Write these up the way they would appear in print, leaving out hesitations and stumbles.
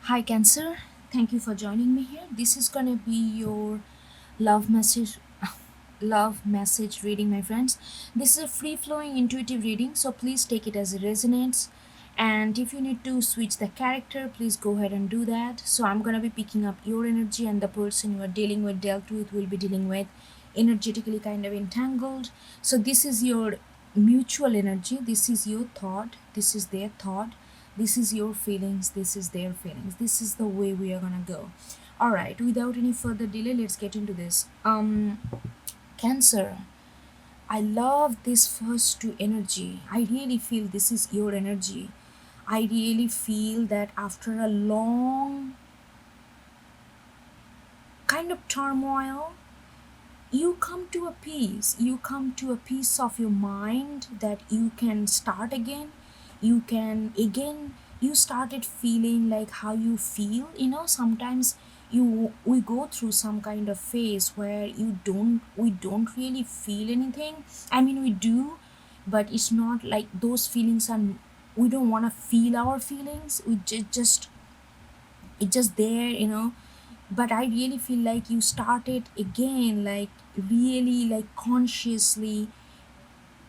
Hi, Cancer. Thank you for joining me here. This is gonna be your love message, love message reading, my friends. This is a free-flowing intuitive reading, so please take it as it resonates. And if you need to switch the character, please go ahead and do that. So I'm gonna be picking up your energy, and the person you are dealing with, dealt with, will be dealing with energetically kind of entangled. So this is your mutual energy. This is your thought. This is their thought. This is your feelings, this is their feelings. This is the way we are gonna go. All right, without any further delay, let's get into this. Cancer, I love this first two energy. I really feel this is your energy. I really feel that after a long kind of turmoil, you come to a peace. You come to a peace of your mind that you can start again. You can again, you started feeling like how you feel. Sometimes we go through some kind of phase where we don't really feel anything. I mean, we do, but it's not like those feelings are, we don't want to feel our feelings. We just it's just there. But I really feel like you started again, like really, like consciously,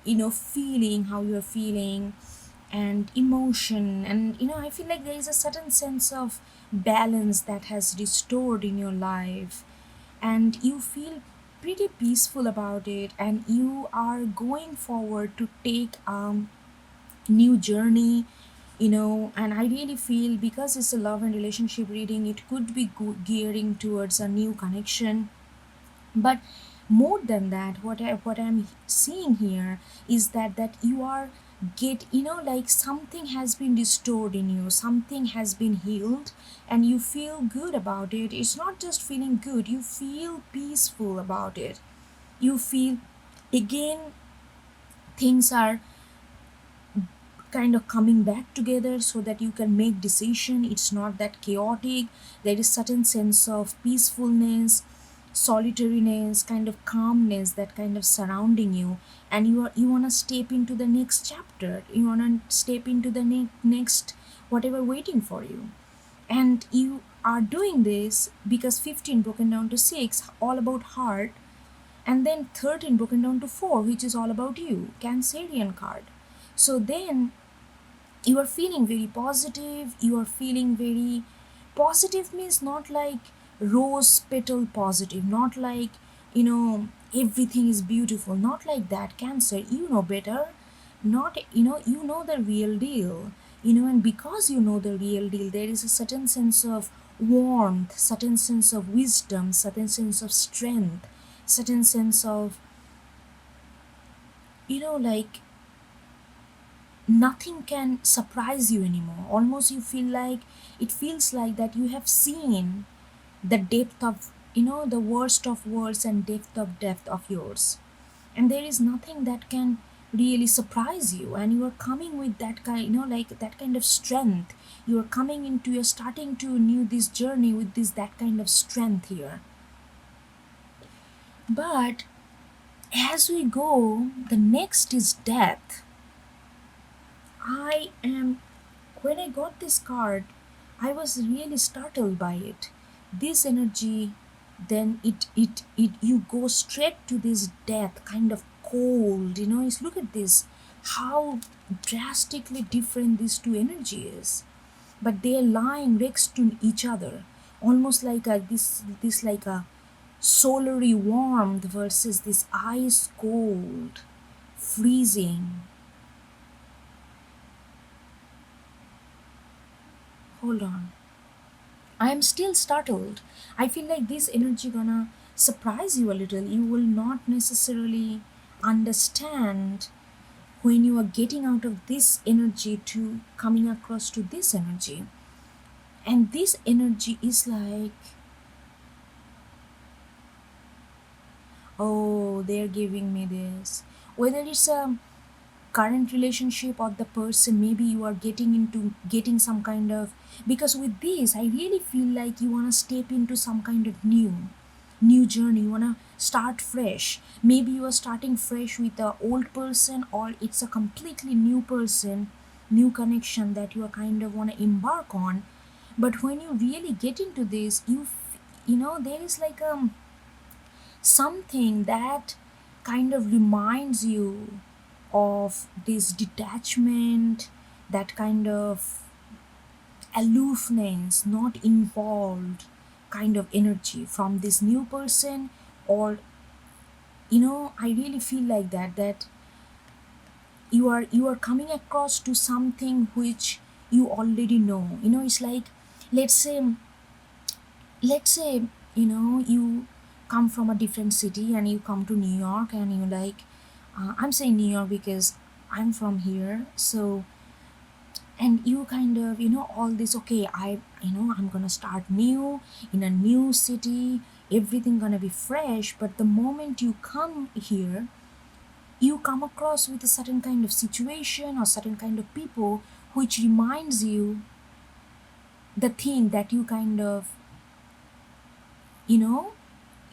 feeling how you're feeling, and emotion. And I feel like there is a certain sense of balance that has restored in your life, and you feel pretty peaceful about it, and you are going forward to take new journey. And I really feel, because it's a love and relationship reading, it could be gearing towards a new connection. But more than that, what I'm seeing here is that you are get like something has been restored in you, something has been healed, and you feel good about it. It's not just feeling good, you feel peaceful about it. You feel again things are kind of coming back together so that you can make decision. It's not that chaotic. There is certain sense of peacefulness, solitariness, kind of calmness that kind of surrounding you. And you want to step into the next chapter. You want to step into the next whatever waiting for you. And you are doing this because 15 broken down to 6, all about heart, and then 13 broken down to 4, which is all about you, Cancerian card. So then you are feeling very positive. You are feeling very positive, means not like rose petal positive, not like everything is beautiful, not like that. Cancer, you know better. Not you know the real deal. And because you know the real deal, there is a certain sense of warmth, certain sense of wisdom, certain sense of strength, certain sense of like nothing can surprise you anymore. Almost you feel like, it feels like that you have seen the depth of, the worst of words and depth of yours. And there is nothing that can really surprise you, and you are coming with that kind, like that kind of strength. You are coming into, you're starting to renew this journey with this, that kind of strength here. But as we go, the next is death. I am When I got this card, I was really startled by it. This energy, then it you go straight to this death, kind of cold. Look at this, how drastically different these two energies, but they are lying next to each other, almost like this like a solary warmth versus this ice cold, freezing. Hold on. I am still startled. I feel like this energy gonna surprise you a little. You will not necessarily understand when you are getting out of this energy to coming across to this energy. And this energy is like, oh, they're giving me this. Whether it's a current relationship or the person, maybe you are getting some kind of, because with this I really feel like you want to step into some kind of new journey. You want to start fresh. Maybe you are starting fresh with the old person, or it's a completely new person, new connection that you are kind of want to embark on. But when you really get into this, there is like something that kind of reminds you of this detachment, that kind of aloofness, not involved kind of energy from this new person. Or I really feel like that you are coming across to something which you already know. It's like, let's say let's say you come from a different city and you come to New York, and you like, I'm saying New York because I'm from here. So, and you kind of all this, okay, I'm gonna start new in a new city, everything gonna be fresh. But the moment you come here, you come across with a certain kind of situation or certain kind of people which reminds you the thing that you kind of you know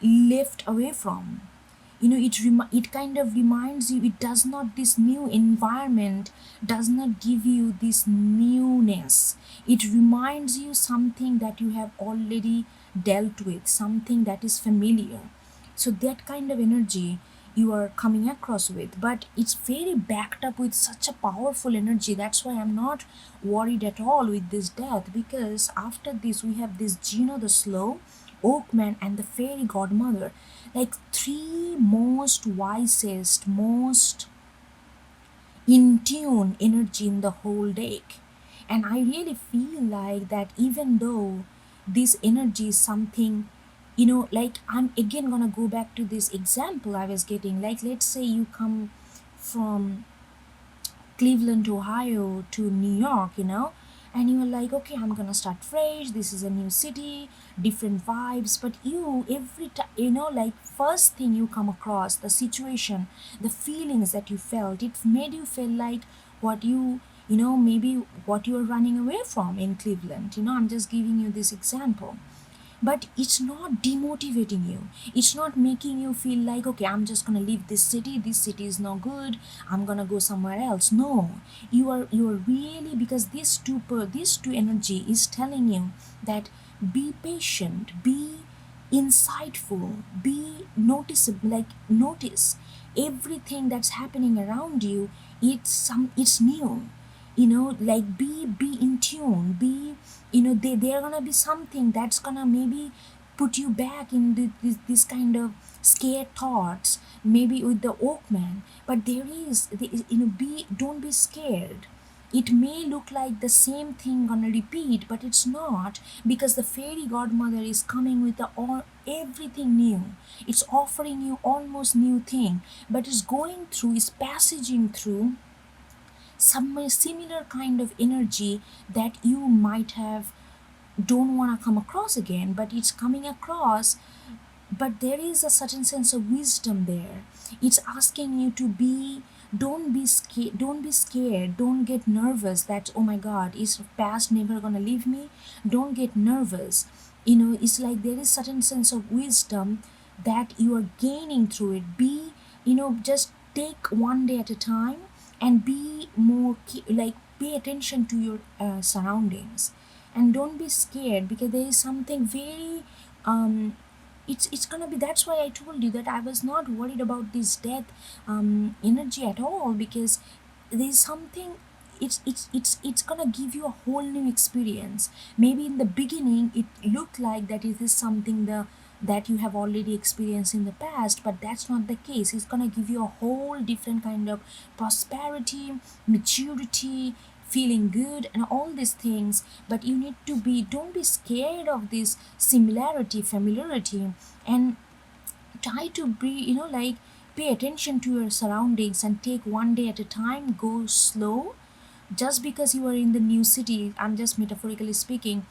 left away from. It kind of reminds you, it does not, this new environment does not give you this newness. It reminds you something that you have already dealt with, something that is familiar. So that kind of energy you are coming across with, but it's very backed up with such a powerful energy. That's why I'm not worried at all with this death, because after this we have this Gino the Slow, Oakman, and the fairy godmother, like three most wisest, most in tune energy in the whole deck. And I really feel like that, even though this energy is something, like, I'm again gonna go back to this example I was getting. Like, let's say you come from Cleveland, Ohio to New York, and you are like, okay, I'm gonna start fresh. This is a new city, different vibes. But you, every time, like, first thing you come across, the situation, the feelings that you felt, it made you feel like what maybe what you are running away from in Cleveland. I'm just giving you this example. But it's not demotivating you, it's not making you feel like, okay, I'm just gonna leave this city is no good, I'm gonna go somewhere else. No, you are really, because this two energy is telling you that be patient, be insightful, be noticeable, like notice everything that's happening around you. It's new, like be in tune, be, they're gonna be something that's gonna maybe put you back in this kind of scared thoughts, maybe with the Oakman. But be, don't be scared. It may look like the same thing gonna repeat, but it's not, because the fairy godmother is coming with everything new. It's offering you almost new thing, but it's going through, is passaging through some similar kind of energy that you might have don't want to come across again, but it's coming across. But there is a certain sense of wisdom there. It's asking you to be, don't be scared, don't get nervous that, oh my god, is past never gonna leave me. Don't get nervous. It's like there is certain sense of wisdom that you are gaining through it. Be, just take one day at a time, and be more like, pay attention to your surroundings, and don't be scared, because there is something very it's gonna be, that's why I told you that I was not worried about this death energy at all, because there's something, it's gonna give you a whole new experience. Maybe in the beginning it looked like that it is something that you have already experienced in the past, but that's not the case. It's gonna give you a whole different kind of prosperity, maturity, feeling good, and all these things. But you need to be, don't be scared of this similarity, familiarity, and try to be, like, pay attention to your surroundings and take one day at a time, go slow. Just because you are in the new city, I'm just metaphorically speaking,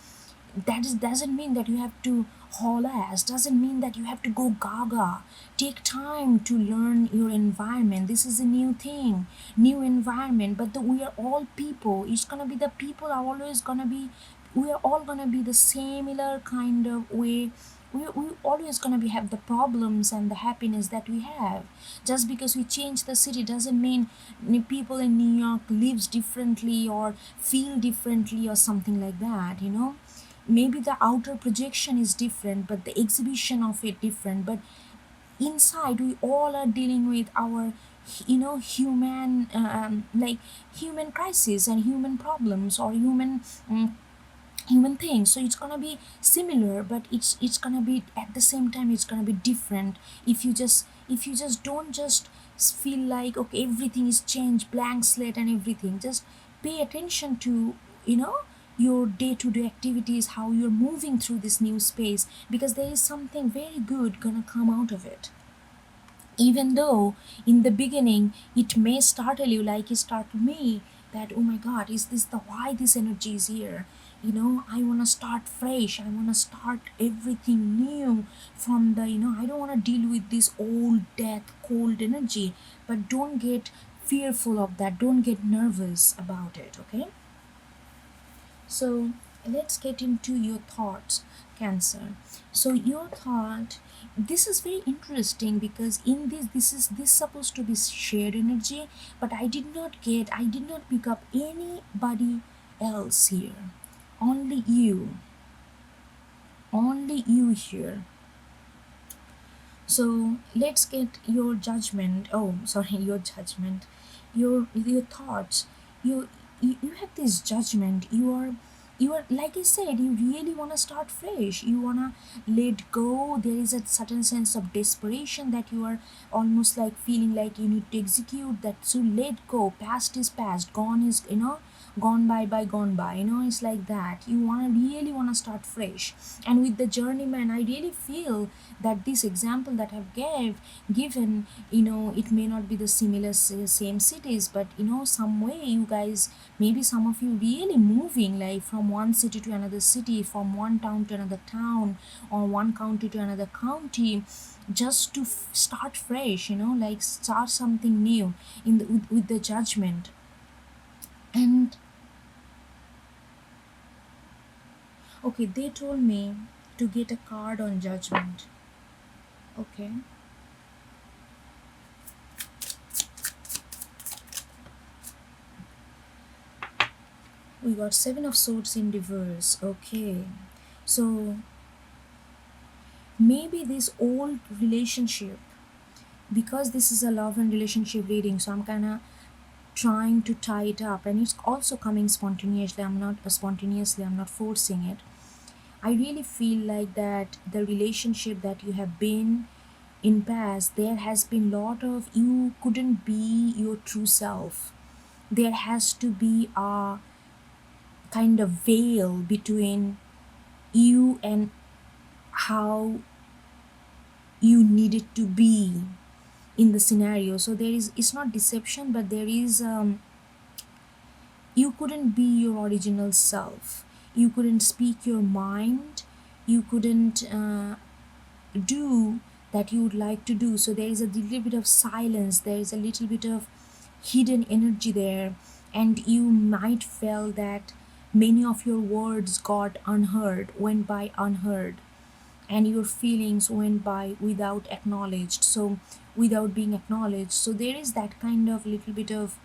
doesn't mean that you have to haul ass, doesn't mean that you have to go gaga. Take time to learn your environment. This is a new thing, new environment. But we are all people. It's gonna be, the people are always gonna be, we are all gonna be the similar kind of way. We always gonna be have the problems and the happiness that we have. Just because we change the city doesn't mean people in New York lives differently or feel differently or something like that. maybe the outer projection is different, but the exhibition of it different, but inside we all are dealing with our human like human crisis and human problems or human things. So it's gonna be similar, but it's gonna be at the same time it's gonna be different. If you just don't just feel like okay everything is changed, blank slate and everything, just pay attention to you know your day-to-day activities, how you're moving through this new space, because there is something very good gonna come out of it. Even though in the beginning it may startle you like it startled me, that oh my god, is this the why this energy is here. I want to start fresh, I want to start everything new from the I don't want to deal with this old death cold energy. But don't get fearful of that, don't get nervous about it, okay? So let's get into your thoughts, Cancer. So your thought, this is very interesting because in this supposed to be shared energy, but I did not pick up anybody else here. Only you. Only you here. So let's get your judgment. Oh, sorry, your judgment. Your thoughts. You have this judgment. You are like I said, you really want to start fresh, you want to let go. There is a certain sense of desperation that you are almost like feeling like you need to execute that. So let go, past is past, gone is gone by, it's like that. You want to really want to start fresh. And with the journeyman, I really feel that this example that I've given, it may not be the similar same cities, but some way you guys, maybe some of you really moving like from one city to another city, from one town to another town, or one county to another county, just to start fresh, like start something new with the judgment. And okay, they told me to get a card on judgment. Okay. We got Seven of Swords in reverse. Okay. So maybe this old relationship, because this is a love and relationship reading, so I'm kind of trying to tie it up, and it's also coming spontaneously. I'm not forcing it. I really feel like that the relationship that you have been in past, there has been lot of you couldn't be your true self. There has to be a kind of veil between you and how you needed to be in the scenario. So there is, it's not deception, but there is you couldn't be your original self, you couldn't speak your mind, you couldn't do that you would like to do. So there is a little bit of silence, there is a little bit of hidden energy there, and you might feel that many of your words got unheard, went by unheard, and your feelings went by without acknowledged, so without being acknowledged. So there is that kind of little bit of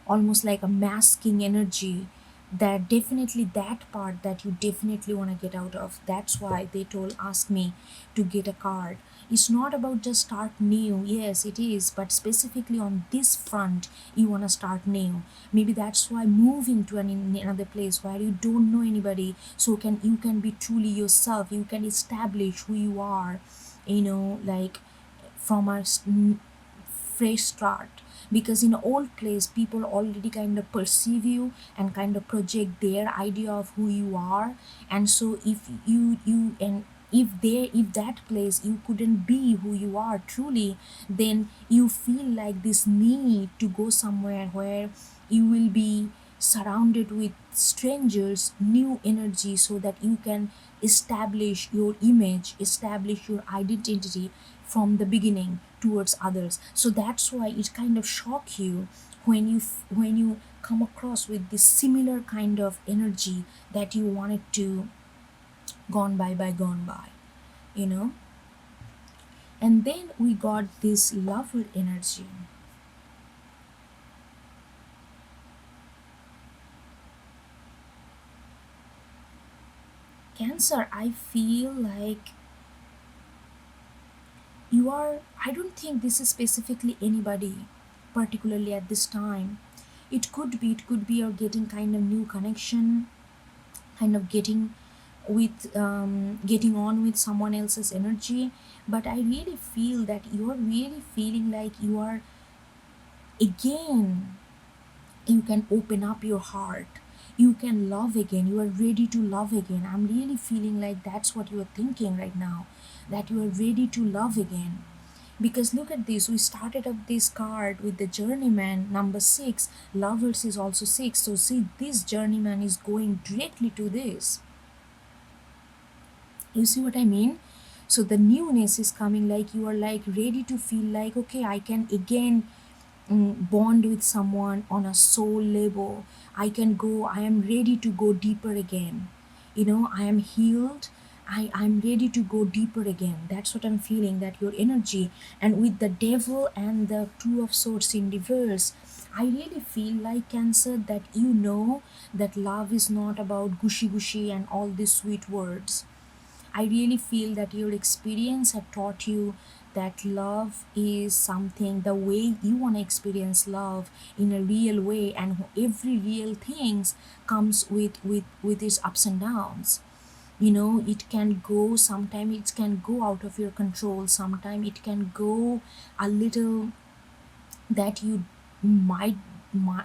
almost like a masking energy, that definitely that part that you definitely want to get out of. That's why they told ask me to get a card. It's not about just start new, yes it is, but specifically on this front you want to start new. Maybe that's why moving to another place where you don't know anybody, so you can be truly yourself, you can establish who you are, like from a fresh start. Because in an old place people already kind of perceive you and kind of project their idea of who you are. And so if you and if that place you couldn't be who you are truly, then you feel like this need to go somewhere where you will be surrounded with strangers, new energy, so that you can establish your image, establish your identity from the beginning towards others. So that's why it kind of shock you when you come across with this similar kind of energy that you wanted to gone by, you know. And then we got this lover energy. Cancer, I feel like you are, I don't think this is specifically anybody, particularly at this time. It could be you're getting kind of new connection, kind of getting on with someone else's energy. But I really feel that you're really feeling like you are, again, you can open up your heart, you can love again, you are ready to love again. I'm really feeling like that's what you are thinking right now, that you are ready to love again. Because look at this, we started up this card with the journeyman number 6, lovers is also 6. So see, this journeyman is going directly to this. You see what I mean? So the newness is coming, like you are like ready to feel like, okay, I can again bond with someone on a soul level. I am ready to go deeper again. I am healed. I'm ready to go deeper again. That's what I'm feeling, that your energy. And with the devil and the two of swords in reverse, I really feel like, Cancer, that that love is not about gushy gushy and all these sweet words. I really feel that your experience have taught you that love is something, the way you want to experience love in a real way, and every real things comes with its ups and downs. It can go, sometimes it can go out of your control, sometimes it can go a little that you might,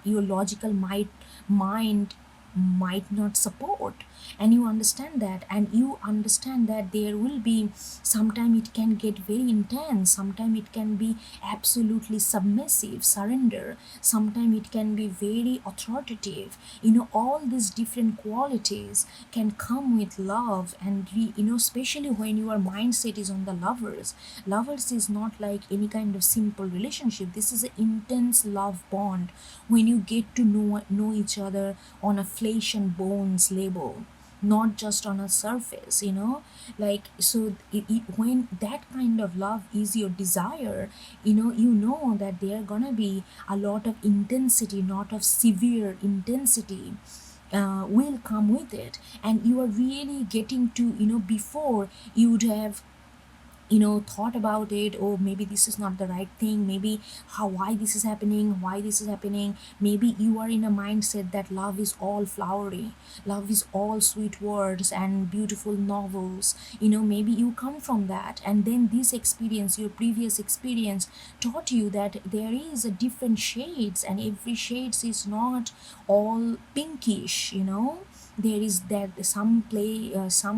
your logical mind might not support. And you understand that, there will be, sometime it can get very intense, sometime it can be absolutely submissive surrender, sometime it can be very authoritative. All these different qualities can come with love. And especially when your mindset is on the lovers is not like any kind of simple relationship. This is an intense love bond, when you get to know each other on a flesh and bones level, not just on a surface. Like, so when that kind of love is your desire, that there are gonna be a lot of intensity, not of severe intensity, will come with it. And you are really getting to, before you would have thought about it, or maybe this is not the right thing, maybe why this is happening. Maybe you are in a mindset that love is all flowery, love is all sweet words and beautiful novels. Maybe you come from that, and then this experience, your previous experience, taught you that there is a different shades, and every shades is not all pinkish. There is that some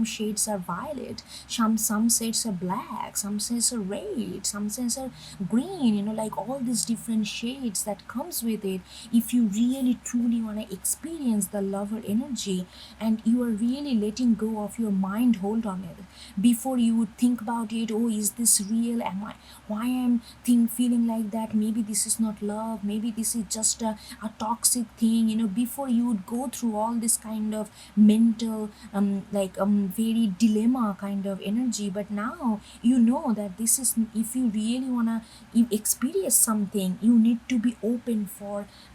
shades are violet, some shades are black, some shades are red, some shades are green. Like all these different shades that comes with it. If you really truly want to experience the lover energy, and you are really letting go of your mind hold on it, before you would think about it, oh, is this real, am I, why I'm feeling like that, maybe this is not love, maybe this is just a toxic thing. Before you would go through all this kind of mental very dilemma kind of energy. But now you know that this is, if you really want to experience something, you need to be open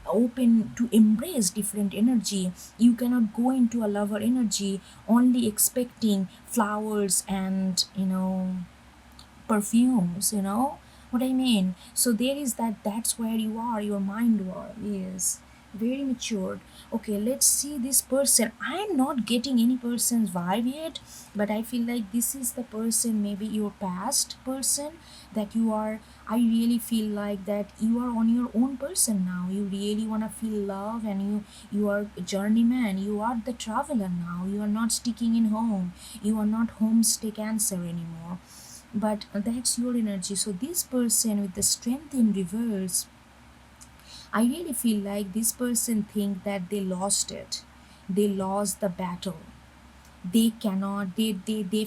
to embrace different energy. You cannot go into a lover energy only expecting flowers and perfumes. What I mean? So there is that's where you are, your mind is very matured. Okay, let's see this person. I'm not getting any person's vibe yet, but I feel like this is the person, maybe your past person, that you are. I really feel like that you are on your own person now. You really want to feel love, and you are a journeyman, you are the traveler now. You are not sticking in home, you are not homestay Cancer anymore. But that's your energy. So this person with the strength in reverse, I really feel like this person think that they lost it, they lost the battle. They cannot, they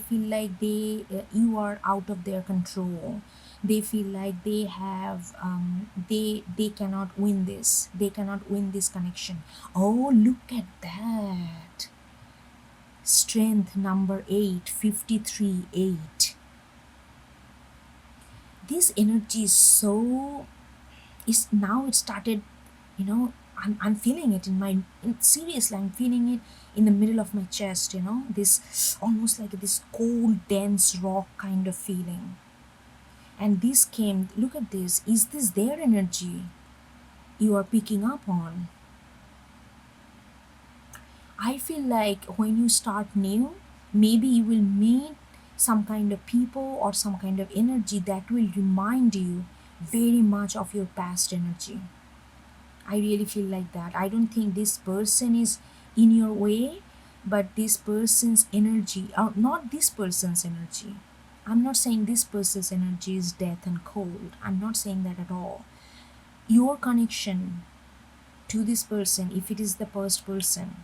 feel like you are out of their control. They feel like they have they cannot win this, they cannot win this connection. Oh, look at that, strength number 8, 53, 8. This energy is so, is now it started, you know I'm feeling it seriously, I'm feeling it in the middle of my chest, this almost like this cold, dense rock kind of feeling. And this came, look at this, is this their energy you are picking up on? I feel like when you start new, maybe you will meet some kind of people or some kind of energy that will remind you very much of your past energy. I really feel like that. I don't think this person is in your way, but this person's energy, or not this person's energy. I'm not saying this person's energy is death and cold. I'm not saying that at all. Your connection to this person, if it is the first person,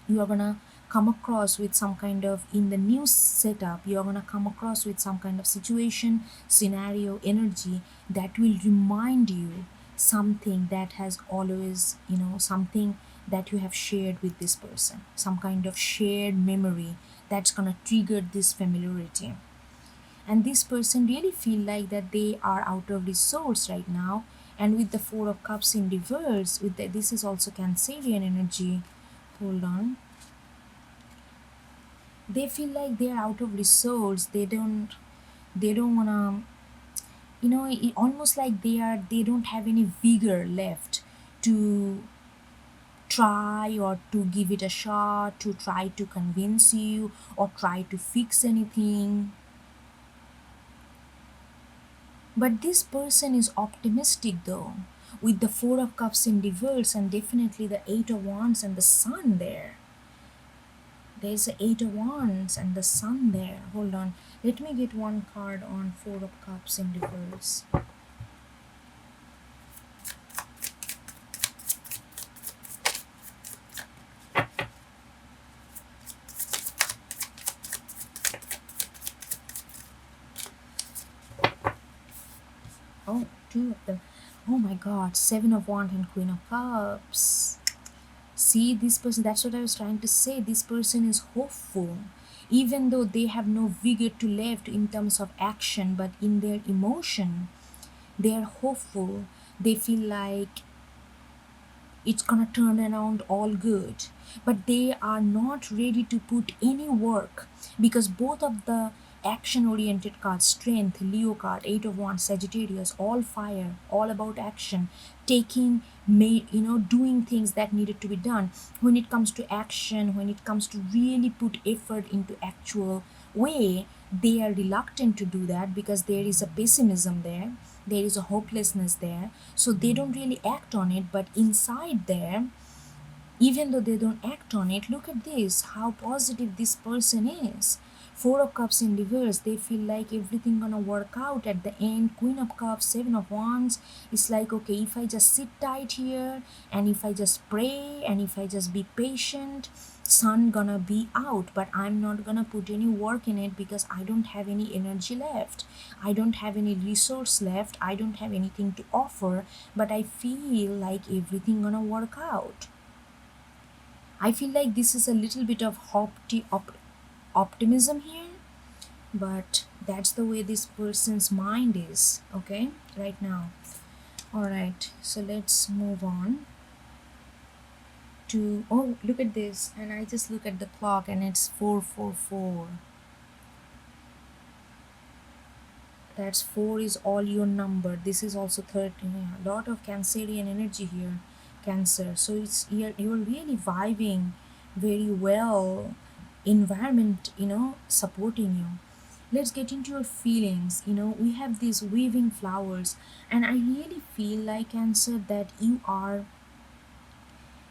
you are gonna come across with some kind of, in the new setup, you are gonna come across with some kind of situation, scenario, energy that will remind you something that has always, something that you have shared with this person, some kind of shared memory that's gonna trigger this familiarity. And this person really feel like that they are out of resource right now. And with the Four of Cups in reverse, this is also Cancerian energy. Hold on. They feel like they're out of resource. They don't wanna, almost like they don't have any vigor left to try or to give it a shot, to try to convince you or try to fix anything. But this person is optimistic though, with the Four of Cups in reverse and definitely the Eight of Wands and the Sun there. There's the Eight of Wands and the Sun there. Hold on. Let me get one card on Four of Cups in reverse. Oh, two of them. Oh my god. Seven of Wands and Queen of Cups. See, this person, that's what I was trying to say. This person is hopeful. Even though they have no vigor to left in terms of action, but in their emotion, they are hopeful. They feel like it's gonna turn around all good, but they are not ready to put any work, because both of the action oriented cards, Strength, Leo card, Eight of Wands, Sagittarius, all fire, all about action, taking, doing things that needed to be done. When it comes to action, when it comes to really put effort into actual way, they are reluctant to do that because there is a pessimism there, there is a hopelessness there, so they don't really act on it. But inside there, even though they don't act on it, look at this, how positive this person is. Four of Cups in reverse, they feel like everything gonna work out at the end. Queen of Cups, Seven of Wands, it's like, okay, if I just sit tight here and if I just pray and if I just be patient, Sun gonna be out, but I'm not gonna put any work in it because I don't have any energy left, I don't have any resource left, I don't have anything to offer, but I feel like everything gonna work out. I feel like this is a little bit of optimism here, but that's the way this person's mind is, okay, right now. All right, so let's move on to, oh, look at this, and I just look at the clock and it's 444. That's 4 is all your number. This is also 13. Yeah, a lot of Cancerian energy here, Cancer. So it's, you're really vibing very well, environment, supporting you. Let's get into your feelings. We have these weaving flowers, and I really feel like, Cancer, that you are,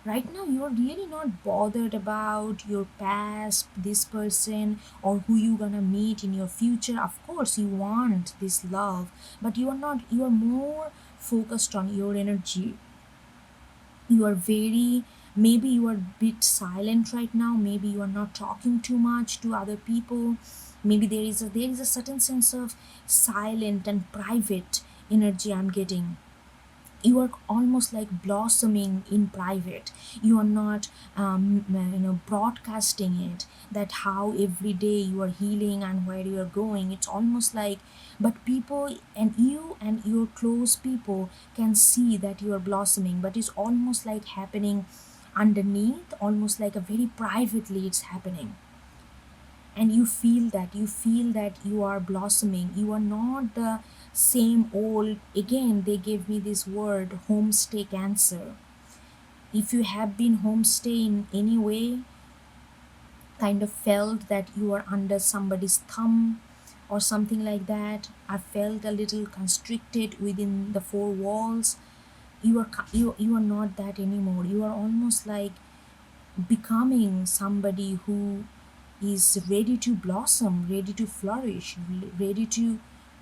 right now, you're really not bothered about your past, this person, or who you gonna meet in your future. Of course you want this love, but you are more focused on your energy. You are very, maybe you are a bit silent right now, maybe you are not talking too much to other people, maybe there is a certain sense of silent and private energy I'm getting. you are almost like blossoming in private. You are not broadcasting it, that how every day you are healing and where you are going. It's almost like, but people and you and your close people can see that you are blossoming, but it's almost like happening underneath, almost like a very privately it's happening. And you feel that you are blossoming. You are not the same old. Again, they gave me this word, homestay cancer. If you have been homestay in any way, kind of felt that you are under somebody's thumb or something like that, I felt a little constricted within the four walls. You are not that anymore. You are almost like becoming somebody who is ready to blossom, ready to flourish, ready to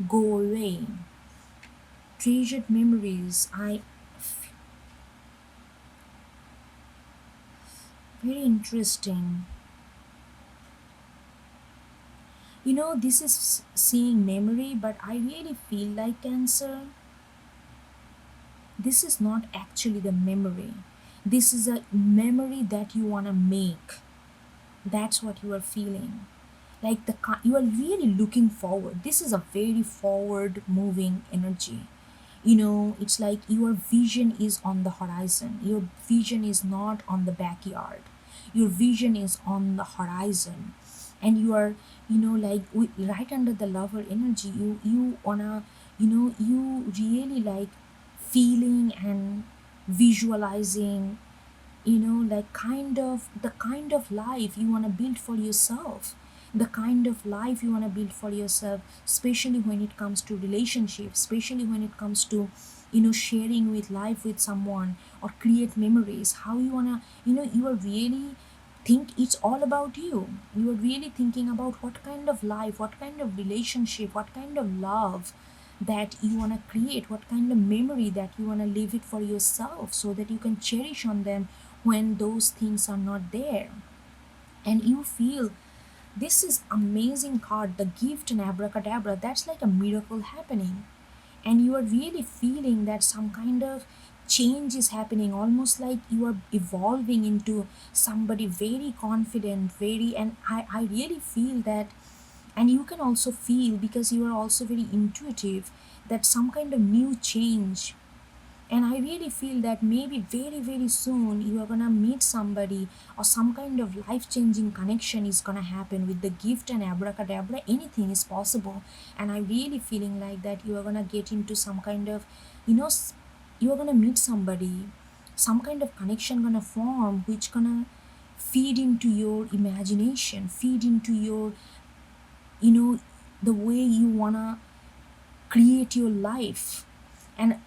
go away. Treasured memories. Very interesting. This is seeing memory, but I really feel like Cancer, this is not actually the memory. This is a memory that you want to make. That's what you are feeling. Like you are really looking forward. This is a very forward moving energy. It's like your vision is on the horizon. Your vision is not on the backyard. Your vision is on the horizon. And you are, like right under the lover energy. You wanna, you really like feeling and visualizing, like kind of life you want to build for yourself, the kind of life you want to build for yourself, especially when it comes to relationships, especially when it comes to sharing with life with someone or create memories. How you want to, you are really think it's all about you. You are really thinking about what kind of life, what kind of relationship, what kind of love that you want to create, what kind of memory that you want to leave it for yourself, so that you can cherish on them when those things are not there. And you feel this is amazing card, the gift and abracadabra, that's like a miracle happening. And you are really feeling that some kind of change is happening, almost like you are evolving into somebody very confident, very, and I really feel that. And you can also feel, because you are also very intuitive, that some kind of new change. And I really feel that maybe very, very soon you are gonna meet somebody, or some kind of life changing connection is gonna happen with the gift and abracadabra. Anything is possible. And I'm really feeling like that you are gonna get into some kind of, you are gonna meet somebody, some kind of connection gonna form, which gonna feed into your imagination, feed into your, you know, the way you wanna create your life. And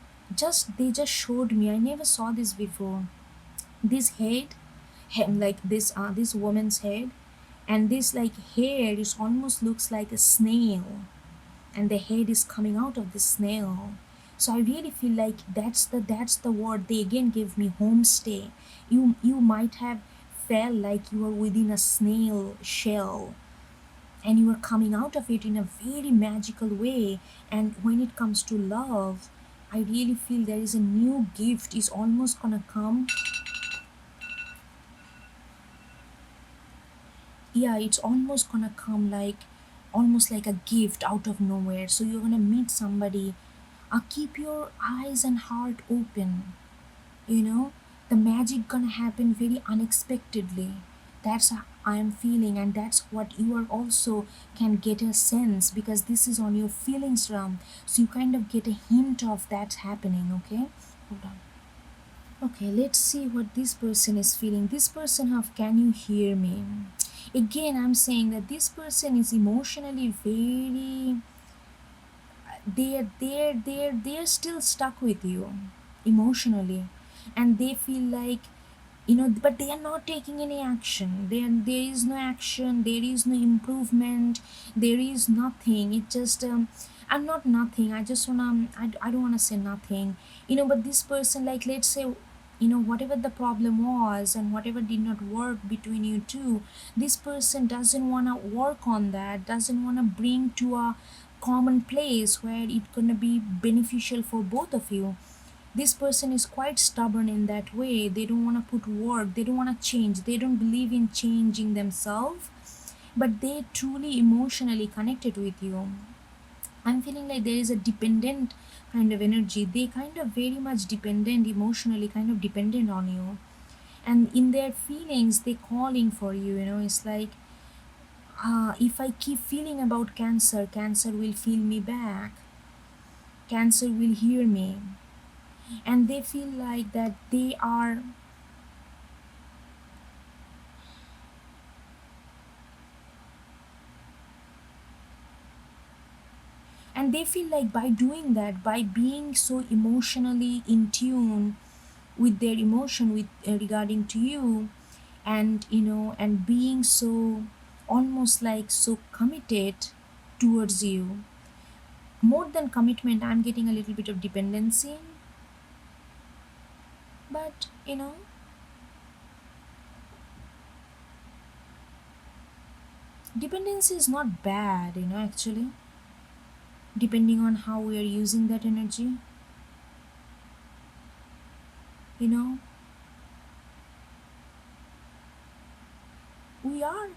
they just showed me, I never saw this before, this like this woman's head, and this like hair is almost looks like a snail, and the head is coming out of the snail. So I really feel like that's the word they again gave me, homestay. You might have felt like you were within a snail shell, and you are coming out of it in a very magical way. And when it comes to love, I really feel there is a new gift is almost gonna come. Yeah, it's almost gonna come like almost like a gift out of nowhere. So you're gonna meet somebody. Keep your eyes and heart open. you know the magic gonna happen very unexpectedly. That's how I'm feeling, and that's what you are also can get a sense, because this is on your feelings realm. So you kind of get a hint of that happening. Okay, hold on. Okay, let's see what this person is feeling. This person have, can you hear me? Again, I'm saying that this person is emotionally very, they're still stuck with you emotionally. And they feel like, but they are not taking any action. There is no action, there is no improvement, there is nothing. It just I'm not nothing, I just wanna, I don't want to say nothing. But this person, like, let's say, whatever the problem was and whatever did not work between you two, this person doesn't want to work on that, doesn't want to bring to a common place where it's going to be beneficial for both of you. This person is quite stubborn in that way. They don't want to put work, they don't want to change, they don't believe in changing themselves, but they truly emotionally connected with you. I'm feeling like there is a dependent kind of energy. They kind of very much dependent emotionally, kind of dependent on you. And in their feelings, they calling for you. It's like, if I keep feeling about cancer, cancer will feel me back. Cancer will hear me. And they feel like that they are, and they feel like by doing that, by being so emotionally in tune with their emotion with regarding to you, and and being so almost like so committed towards you, more than commitment, I'm getting a little bit of dependency. But dependency is not bad, actually, depending on how we are using that energy. you know we are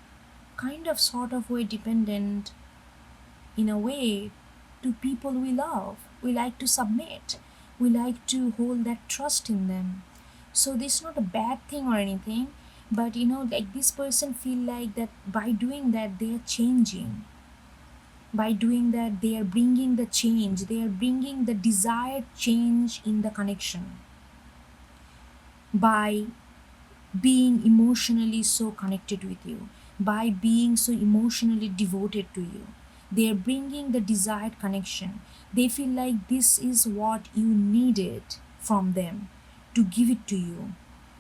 kind of sort of way dependent in a way to people we love. We like to submit, we like to hold that trust in them. So this is not a bad thing or anything, but like this person feel like that by doing that they are changing. By doing that they are bringing the change, they are bringing the desired change in the connection. By being emotionally so connected with you, by being so emotionally devoted to you, they're bringing the desired connection. They feel like this is what you needed from them to give it to you.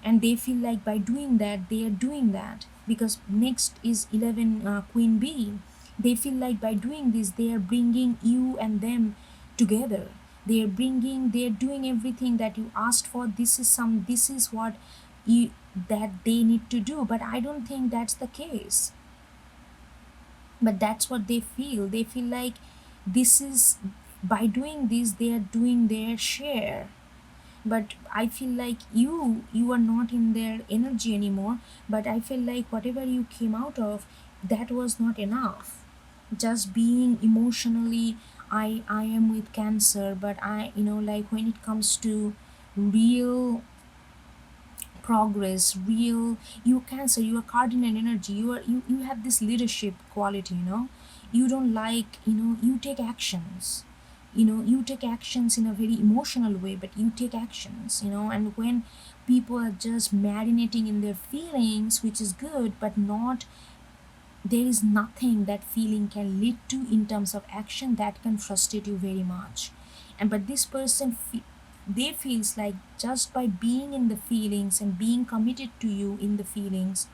And they feel like by doing that they are doing that, because next is 11, queen bee. They feel like by doing this they are bringing you and them together. They're doing everything that you asked for. This is what you that they need to do. But I don't think that's the case. But that's what they feel like this is, by doing this they are doing their share. But I feel like you are not in their energy anymore. But I feel like whatever you came out of, that was not enough. Just being emotionally, I am with cancer, but I like when it comes to real progress, real, you cancer, you are cardinal energy, you have this leadership quality. You don't like, you take actions. You take actions in a very emotional way, but you take actions. And when people are just marinating in their feelings, which is good, but not, there is nothing that feeling can lead to in terms of action, that can frustrate you very much. And but this person they feels like just by being in the feelings and being committed to you in the feelings,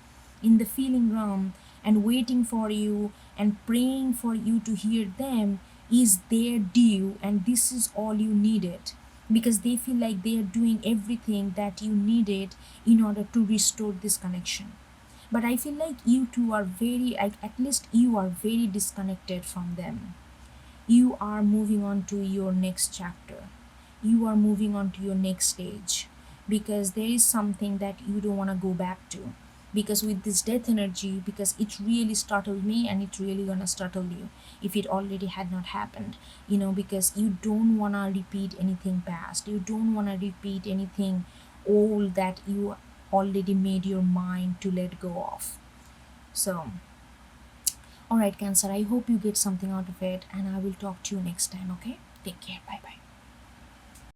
in the feeling realm, and waiting for you and praying for you to hear them, is their due, and this is all you needed. Because they feel like they are doing everything that you needed in order to restore this connection. But I feel like you two are very, like, at least you are very disconnected from them. You are moving on to your next chapter. You are moving on to your next stage, because there is something that you don't want to go back to. Because with this death energy, because it really startled me, and it's really gonna startle you if it already had not happened. Because you don't want to repeat anything past, you don't want to repeat anything old that you already made your mind to let go of. So, all right, Cancer, I hope you get something out of it, and I will talk to you next time. Okay, take care. Bye bye.